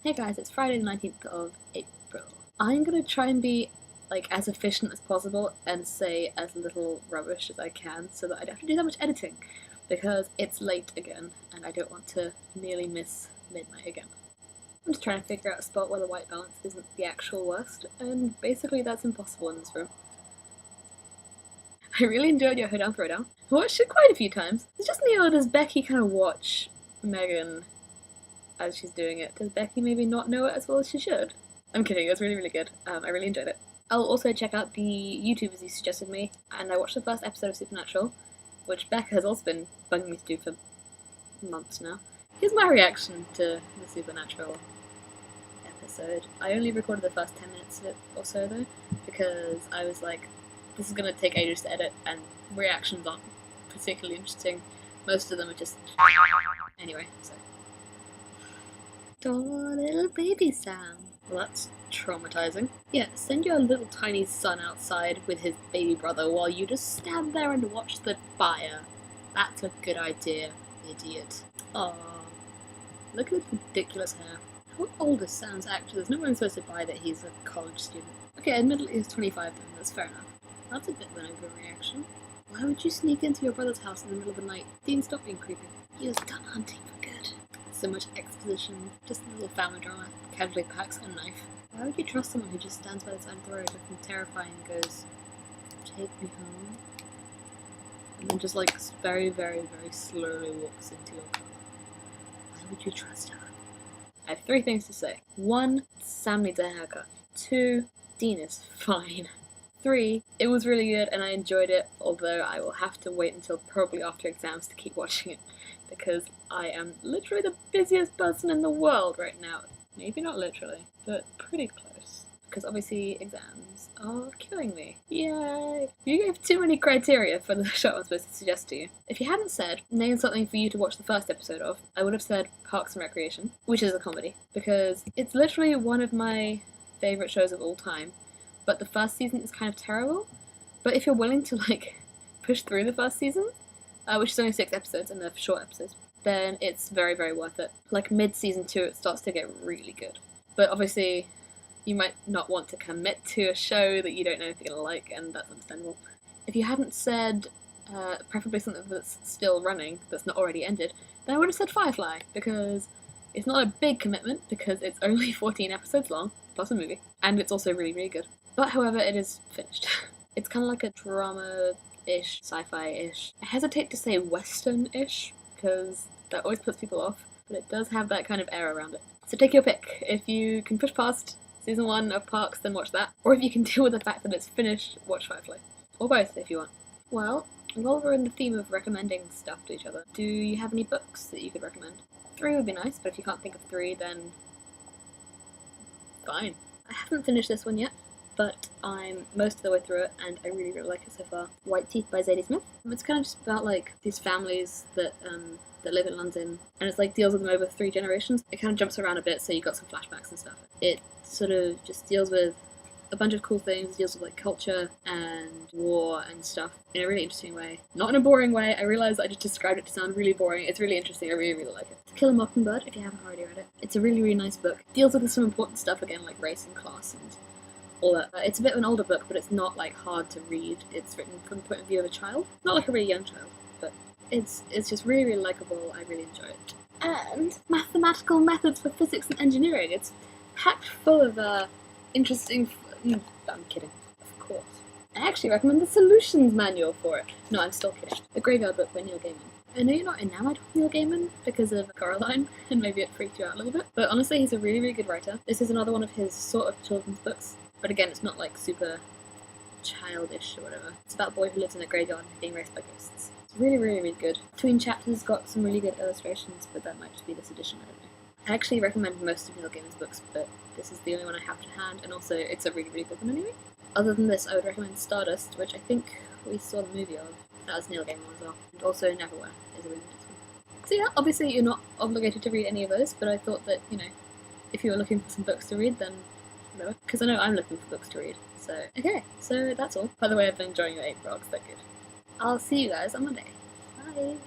Hey guys, it's Friday the 19th of April. I'm gonna try and be as efficient as possible and say as little rubbish as I can so that I don't have to do that much editing because it's late again and I don't want to nearly miss midnight again. I'm just trying to figure out a spot where the white balance isn't the actual worst, and basically that's impossible in this room. I really enjoyed your Hoedown Throwdown. I watched it quite a few times. It's just me, or does Becky kind of watch Megan as she's doing it? Does Becky maybe not know it as well as she should? I'm kidding, it was really, really good. I really enjoyed it. I'll also check out the YouTubers you suggested me, and I watched the first episode of Supernatural, which Becca has also been bugging me to do for months now. Here's my reaction to the Supernatural episode. I only recorded the first 10 minutes of it or so though, because I was like, this is gonna take ages to edit, and reactions aren't particularly interesting. Most of them are just... Anyway, so... Oh, little baby sound. Well, that's traumatizing. Yeah, send your little tiny son outside with his baby brother while you just stand there and watch the fire. That's a good idea, idiot. Aww. Look at his ridiculous hair. How old is Sam's actor? There's no one supposed to buy that he's a college student. Okay, admittedly he's 25 then, that's fair enough. That's a bit of an overreaction. Why would you sneak into your brother's house in the middle of the night? Dean, stop being creepy. He was done hunting for good. So much exposition, just a little family drama, casually packs a knife. Why would you trust someone who just stands by the side of the road looking terrifying and goes, take me home? And then just very, very, very slowly walks into your car. Why would you trust her? I have 3 things to say. 1, Sam needs a haircut. 2, Dean is fine. 3, it was really good and I enjoyed it, although I will have to wait until probably after exams to keep watching it, because I am literally the busiest person in the world right now. Maybe not literally, but pretty close. Because obviously exams are killing me. Yay! You gave too many criteria for the show I was supposed to suggest to you. If you hadn't said, name something for you to watch the first episode of, I would have said Parks and Recreation, which is a comedy, because it's literally one of my favourite shows of all time. But the first season is kind of terrible. But if you're willing to push through the first season, which is only 6 episodes and they're short episodes, then it's very, very worth it. Mid-season 2 it starts to get really good. But obviously you might not want to commit to a show that you don't know if you're gonna like, and that's understandable. If you hadn't said preferably something that's still running, that's not already ended, then I would have said Firefly, because it's not a big commitment, because it's only 14 episodes long, plus a movie, and it's also really, really good. But however, it is finished. It's kind of like a drama-ish, sci-fi-ish. I hesitate to say western-ish, because that always puts people off, but it does have that kind of air around it. So take your pick. If you can push past season 1 of Parks, then watch that. Or if you can deal with the fact that it's finished, watch Firefly. Or both, if you want. Well, while we're in the theme of recommending stuff to each other, do you have any books that you could recommend? 3 would be nice, but if you can't think of 3, then... fine. I haven't finished this one yet, but I'm most of the way through it, and I really, really like it so far. White Teeth by Zadie Smith. It's kind of just about these families that live in London, and it's deals with them over 3 generations. It kind of jumps around a bit, so you got some flashbacks and stuff. It sort of just deals with a bunch of cool things. It deals with culture and war and stuff in a really interesting way. Not in a boring way. I realise I just described it to sound really boring. It's really interesting. I really, really like it. To Kill a Mockingbird, if you haven't already read it. It's a really, really nice book. It deals with some important stuff again, like race and class and all that. It's a bit of an older book, but it's not hard to read. It's written from the point of view of a child. Not a really young child, but it's just really, really likeable. I really enjoy it. And mathematical methods for physics and engineering. It's packed full of interesting... I'm kidding. Of course. I actually recommend the Solutions Manual for it. No, I'm still kidding. The Graveyard Book by Neil Gaiman. I know you're not enamored with Neil Gaiman because of Coraline, and maybe it freaked you out a little bit, but honestly he's a really, really good writer. This is another one of his sort of children's books, but again it's not super childish or whatever. It's about a boy who lives in a graveyard being raised by ghosts. It's really, really, really good. Between chapters got some really good illustrations, but that might just be this edition, I don't know. I actually recommend most of Neil Gaiman's books, but this is the only one I have to hand, and also it's a really, really good one anyway. Other than this, I would recommend Stardust, which I think we saw the movie of. That was Neil Gaiman as well. And also Neverwhere is a really nice one. So yeah, obviously you're not obligated to read any of those, but I thought that, if you were looking for some books to read, then whatever. Because I know I'm looking for books to read. So, okay, so that's all. By the way, I've been enjoying your 8 frogs, they're good. I'll see you guys on Monday. Bye!